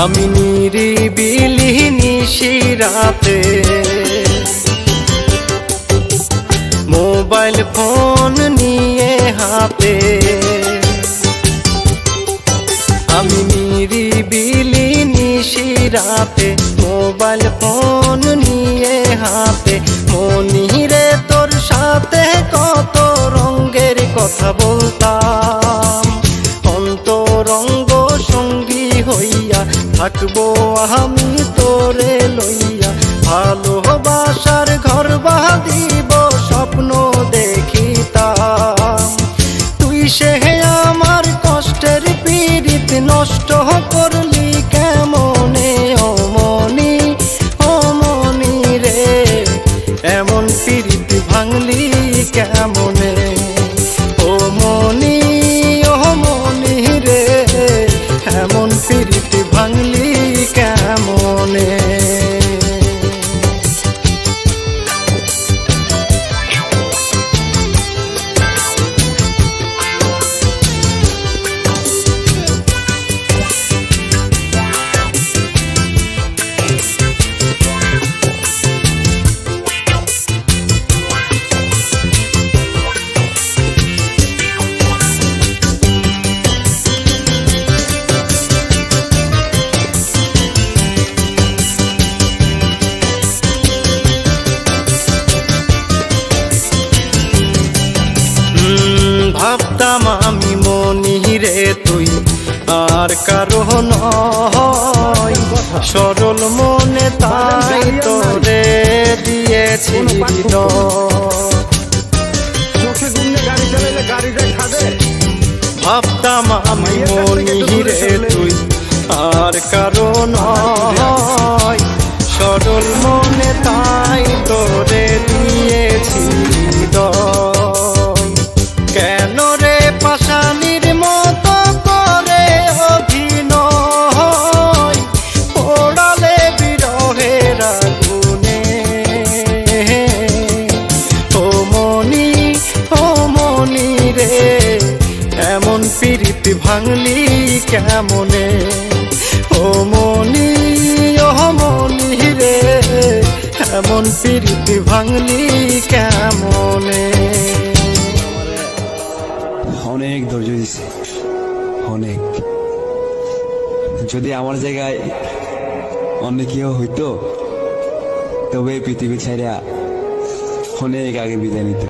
আমি নিরিবিলি নিশিরাতে mobile phone নিয়ে হাতে, আমি নিরিবিলি নিশিরাতে মোবাইল ফোন নিয়ে হাতে। মনিরে তোর সাথে কত রঙের কথা বলতাম, অন্তরঙ্গ সঙ্গী হইয়া থাকবো আমি তোরে লইয়া। ভালোবাসার ঘর বাঁধিব স্বপ্ন দেখিতাম, তুই সে আমার কষ্টের পীড়িত নষ্ট করলি কেমনে ও মনি, ও মনি রে। এমন পীড়িত ভাঙলি কেমনে ও মনি, ও মনি রে। এমন পীড়িত ভাঙলি কেমনে। ভাবতাম আমি মনিরে তুই আর কারো নয়, সরল মনে তাই তোরে দিয়েছি ভাবতাম আমি মনিরে তুই আর কারো নয়, সরল মনে তাই তোরে দিয়েছি। কেন রে পাষাণীর মতো করে অভিনয় পোড়ালে বিরহের আগুনে। ও মনি, ও মনি রে। এমন পীড়িত ভাঙলি কেমনে ও মনি, ও মনি রে। এমন পীড়িত ভাঙলি কেমনে। অনেক ধৈর্য দিছে, অনেক। যদি আমার জায়গায় অন্য কেউ হইতো তবে পৃথিবী ছেড়ে অনেক আগে বিদায় নিত।